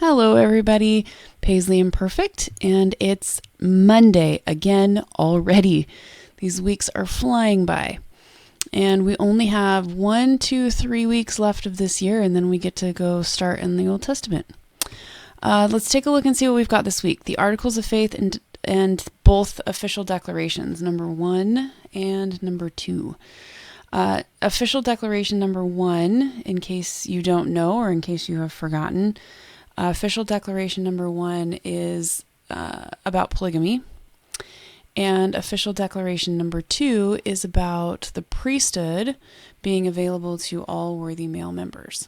Hello, everybody. Paisley Imperfect, and it's Monday again already. These weeks are flying by, and we only have 3 weeks left of this year, and then we get to go start in the Old Testament. Let's take a look and see what we've got this week. The Articles of Faith and both official declarations, number 1 and number 2. Official declaration number 1, in case you don't know or in case you have forgotten. Official declaration number 1 is about polygamy, and official declaration number 2 is about the priesthood being available to all worthy male members.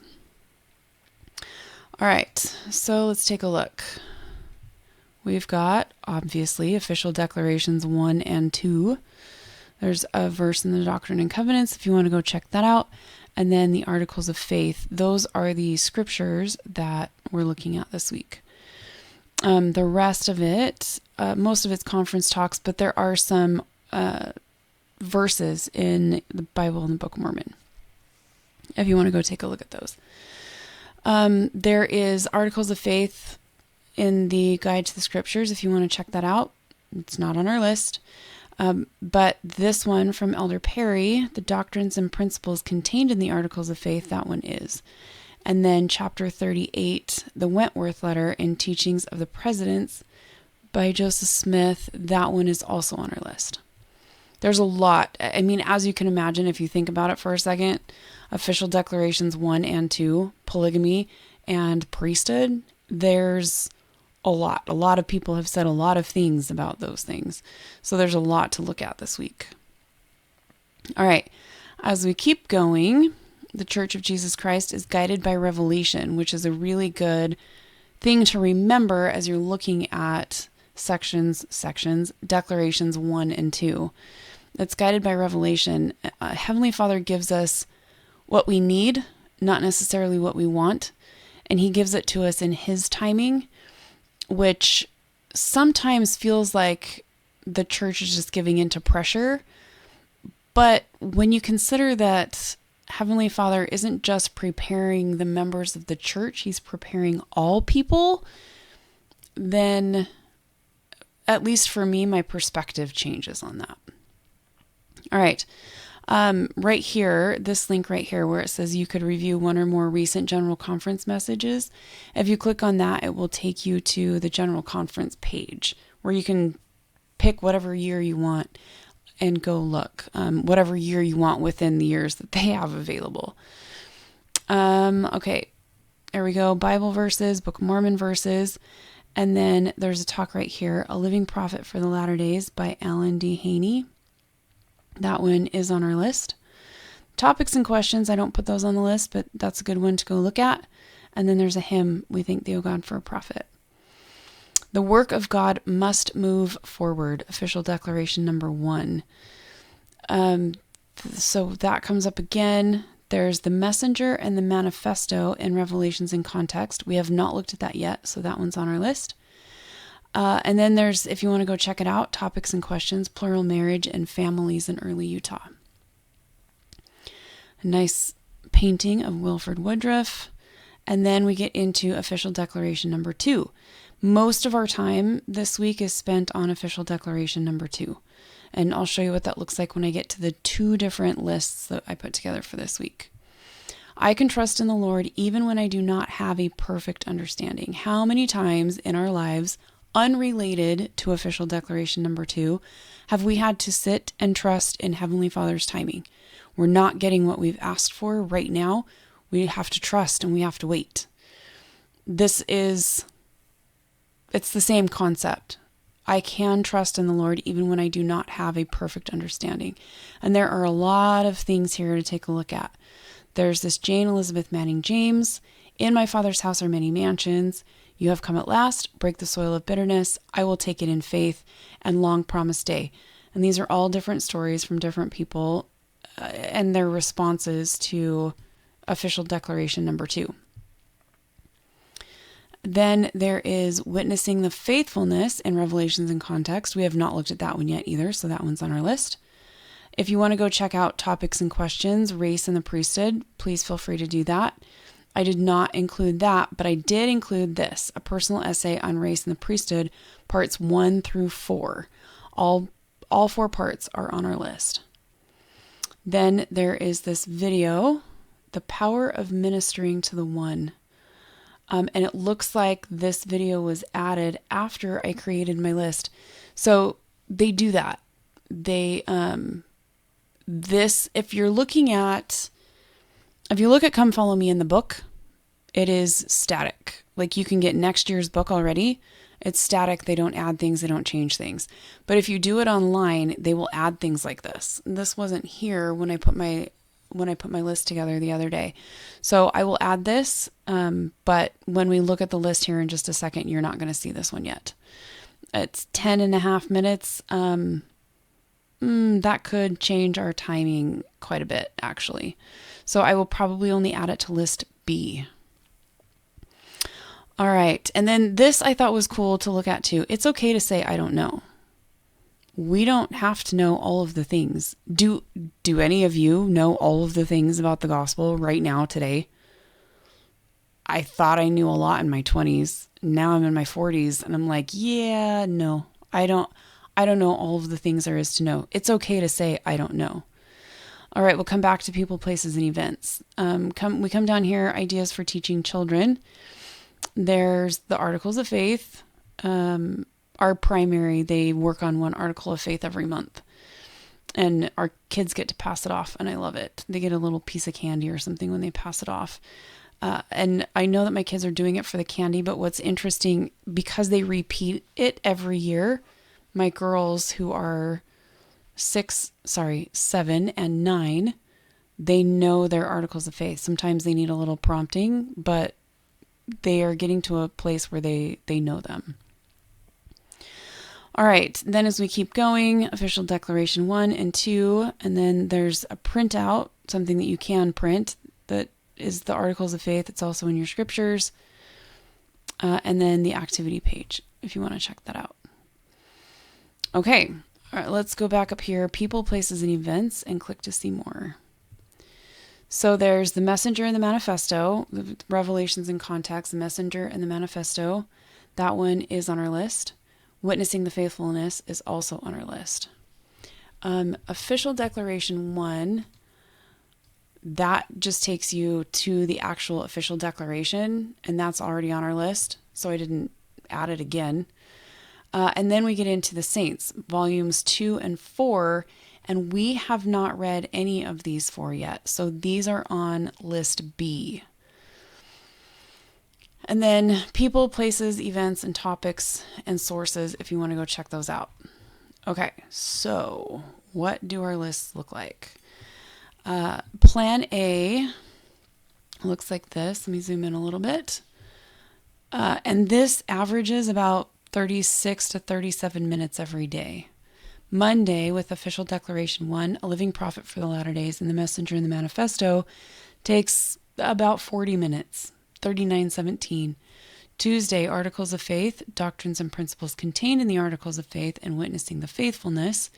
All right, so let's take a look. We've got, obviously, official declarations 1 and 2. There's a verse in the Doctrine and Covenants if you want to go check that out. And then the Articles of Faith. Those are the scriptures that we're looking at this week. The rest of it, most of it's conference talks, but there are some verses in the Bible and the Book of Mormon, if you want to go take a look at those. There is Articles of Faith in the Guide to the Scriptures, if you want to check that out. It's not on our list. But this one from Elder Perry, the doctrines and principles contained in the Articles of Faith, that one is. And then chapter 38, the Wentworth letter and teachings of the presidents by Joseph Smith, that one is also on our list. There's a lot. I mean, as you can imagine, if you think about it for a second, official declarations 1 and 2, polygamy and priesthood, there's a lot. A lot of people have said a lot of things about those things. So there's a lot to look at this week. All right. As we keep going, the Church of Jesus Christ is guided by revelation, which is a really good thing to remember as you're looking at sections, declarations 1 and 2. It's guided by revelation. Heavenly Father gives us what we need, not necessarily what we want, and He gives it to us in His timing, which sometimes feels like the church is just giving into pressure. But when you consider that Heavenly Father isn't just preparing the members of the church, He's preparing all people, then at least for me, my perspective changes on that. All right. Right here, this link right here where it says you could review one or more recent General Conference messages. If you click on that, it will take you to the General Conference page where you can pick whatever year you want and go look, whatever year you want within the years that they have available. Okay, there we go. Bible verses, Book of Mormon verses. And then there's a talk right here, A Living Prophet for the Latter Days by Alan D. Haney. That one is on our list. Topics and questions, I don't put those on the list, but that's a good one to go look at. And then there's a hymn, We Thank Thee, O God, for a Prophet. The work of God must move forward. Official declaration number 1. So that comes up again. There's the messenger and the manifesto in Revelations in Context. We have not looked at that yet, so that one's on our list. And then there's, if you want to go check it out, Topics and Questions, Plural Marriage and Families in Early Utah. A nice painting of Wilford Woodruff. And then we get into Official Declaration number 2. Most of our time this week is spent on Official Declaration number 2. And I'll show you what that looks like when I get to the 2 different lists that I put together for this week. I can trust in the Lord even when I do not have a perfect understanding. How many times in our lives, unrelated to Official Declaration number 2, have we had to sit and trust in Heavenly Father's timing? We're not getting what we've asked for right now. We have to trust and we have to wait. It's the same concept. I can trust in the Lord even when I do not have a perfect understanding. And there are a lot of things here to take a look at. There's this Jane Elizabeth Manning James, In my Father's house are many mansions. You have come at last, break the soil of bitterness. I will take it in faith, and long promised day. And these are all different stories from different people and their responses to Official Declaration number 2. Then there is Witnessing the Faithfulness in Revelations in Context. We have not looked at that one yet either, so that one's on our list. If you want to go check out Topics and Questions, Race and the Priesthood, please feel free to do that. I did not include that, but I did include this, a personal essay on race and the priesthood, parts 1 through 4. All 4 parts are on our list. Then there is this video, The Power of Ministering to the One. And it looks like this video was added after I created my list. So they do that. They, if you look at Come Follow Me in the book, it is static. Like you can get next year's book already. It's static. They don't add things. They don't change things. But if you do it online, they will add things like this. This wasn't here when I put my list together the other day. So I will add this. But when we look at the list here in just a second, you're not going to see this one yet. It's 10.5 minutes. That could change our timing quite a bit, actually. So I will probably only add it to list B. All right. And then this I thought was cool to look at too. It's okay to say, I don't know. We don't have to know all of the things. Do any of you know all of the things about the gospel right now today? I thought I knew a lot in my 20s. Now I'm in my 40s and I'm like, yeah, no, I don't know all of the things there is to know. It's okay to say, I don't know. All right, we'll come back to people, places, and events. We come down here, ideas for teaching children. There's the articles of faith. Our primary, they work on one article of faith every month. And our kids get to pass it off, and I love it. They get a little piece of candy or something when they pass it off. And I know that my kids are doing it for the candy, but what's interesting, because they repeat it every year, my girls who are 7 and 9, they know their articles of faith. Sometimes they need a little prompting, but they are getting to a place where they know them. All right. Then as we keep going, official declaration 1 and 2, and then there's a printout, something that you can print that is the articles of faith. It's also in your scriptures. And then the activity page, if you want to check that out. Okay. All right, let's go back up here, people, places, and events, and click to see more. So there's the messenger and the manifesto, the revelations and context, the messenger and the manifesto. That one is on our list. Witnessing the faithfulness is also on our list. Official declaration 1, that just takes you to the actual official declaration, and that's already on our list, so I didn't add it again. And then we get into the saints, volumes 2 and 4, and we have not read any of these 4 yet. So these are on list B. And then people, places, events, and topics and sources, if you want to go check those out. Okay, so what do our lists look like? Plan A looks like this. Let me zoom in a little bit. And this averages about 36 to 37 minutes every day. Monday, with official declaration 1, a living prophet for the latter days, and the messenger and the manifesto, takes about 40 minutes, 39:17. Tuesday, articles of faith, doctrines and principles contained in the articles of faith, and witnessing the faithfulness.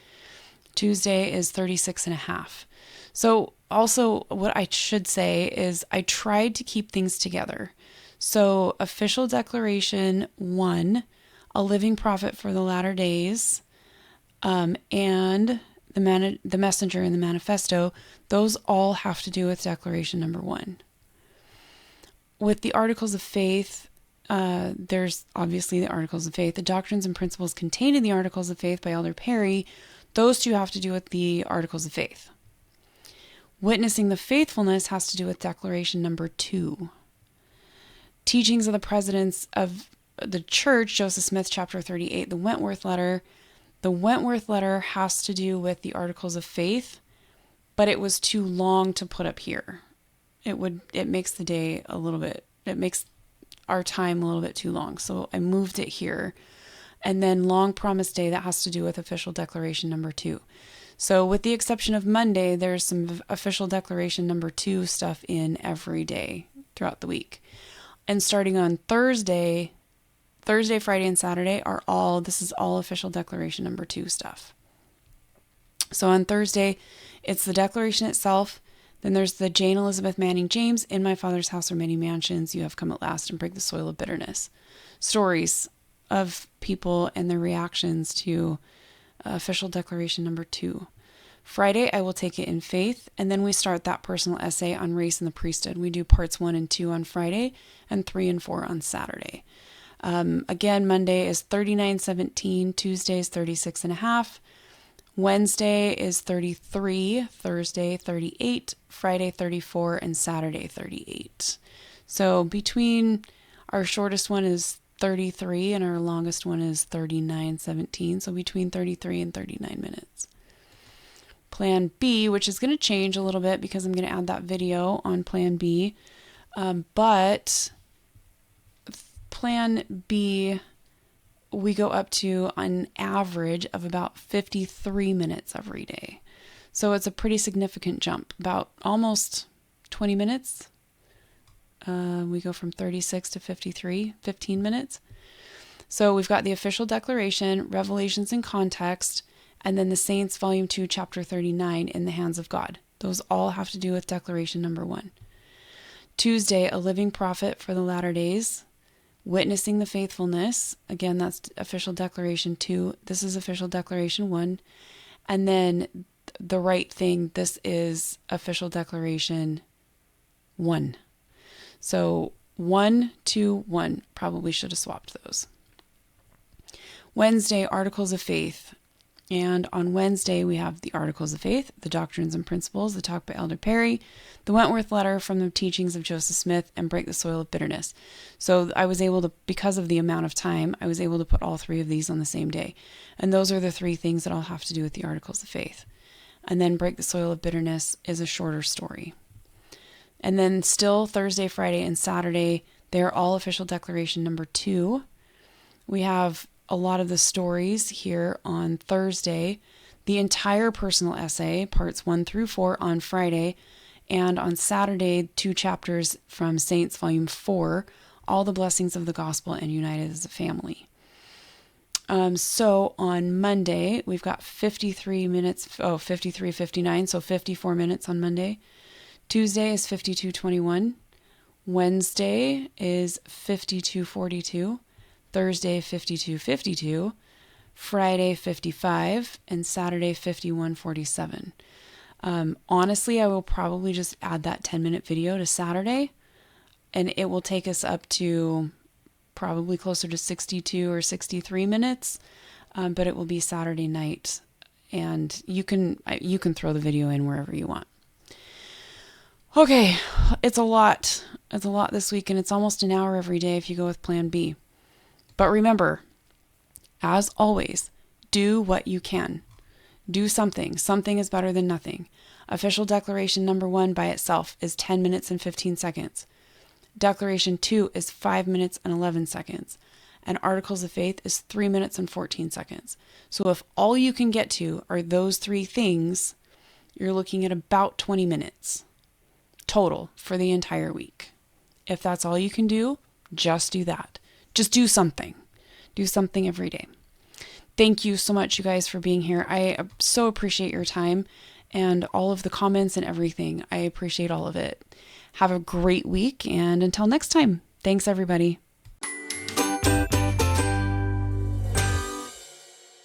Tuesday is 36.5. So also what I should say is I tried to keep things together. So official declaration 1, a living prophet for the latter days, and the messenger and the manifesto, those all have to do with declaration number 1. With the articles of faith, there's obviously the articles of faith, the doctrines and principles contained in the articles of faith by Elder Perry. Those two have to do with the articles of faith. Witnessing the faithfulness has to do with declaration number 2. Teachings of the presidents of the church, Joseph Smith, chapter 38, the Wentworth letter. The Wentworth letter has to do with the articles of faith, but it was too long to put up here. It makes the day it makes our time a little bit too long. So I moved it here. And then long promised day, that has to do with official declaration number 2. So with the exception of Monday, there's some official declaration number 2 stuff in every day throughout the week. And starting on Thursday, Friday, and Saturday this is all official declaration number 2 stuff. So on Thursday, it's the declaration itself, Then there's the Jane Elizabeth Manning James, in my Father's house are many mansions, you have come at last, and break the soil of bitterness. Stories of people and their reactions to official declaration number 2. Friday, I will take it in faith, and then we start that personal essay on race and the priesthood. We do parts 1 and 2 on Friday, and 3 and 4 on Saturday. Again, Monday is 39:17, Tuesday is 36.5, Wednesday is 33, Thursday 38, Friday 34, and Saturday 38. So between our shortest one is 33 and our longest one is 39:17, so between 33 and 39 minutes. Plan B, which is going to change a little bit because I'm going to add that video on Plan B, but Plan B, we go up to an average of about 53 minutes every day. So it's a pretty significant jump, about almost 20 minutes. We go from 36 to 53, 15 minutes. So we've got the official declaration, revelations in context, and then the Saints, Volume 2, Chapter 39, in the hands of God. Those all have to do with declaration number 1. Tuesday, a living prophet for the latter days, witnessing the faithfulness. Again, that's official declaration 2. This is official declaration 1. And then the right thing, this is official declaration 1. So 1, 2, 1. Probably should have swapped those. Wednesday, Articles of Faith. And on Wednesday, we have the Articles of Faith, the Doctrines and Principles, the talk by Elder Perry, the Wentworth Letter from the Teachings of Joseph Smith, and Break the Soil of Bitterness. So I was able to, because of the amount of time, I was able to put all 3 of these on the same day. And those are the 3 things that I'll have to do with the Articles of Faith. And then Break the Soil of Bitterness is a shorter story. And then still Thursday, Friday, and Saturday, they're all official declaration number 2. We have a lot of the stories here on Thursday, the entire personal essay, parts 1 through 4 on Friday, and on Saturday, 2 chapters from Saints, Volume 4, all the blessings of the gospel and united as a family. So on Monday, we've got 53 minutes, 53:59, so 54 minutes on Monday. Tuesday is 52:21. Wednesday is 52:42. Thursday 52:52. Friday 55, and Saturday 51:47. Honestly, I will probably just add that 10-minute video to Saturday, and it will take us up to probably closer to 62 or 63 minutes, but it will be Saturday night, and you can throw the video in wherever you want. Okay, it's a lot. It's a lot this week, and it's almost an hour every day if you go with Plan B. But remember, as always, do what you can. Do something. Something is better than nothing. Official declaration number 1 by itself is 10 minutes and 15 seconds. Declaration 2 is 5 minutes and 11 seconds. And Articles of Faith is 3 minutes and 14 seconds. So if all you can get to are those 3 things, you're looking at about 20 minutes total for the entire week. If that's all you can do, just do that. Just do something. Do something every day. Thank you so much, you guys, for being here. I so appreciate your time and all of the comments and everything. I appreciate all of it. Have a great week, and until next time, thanks, everybody.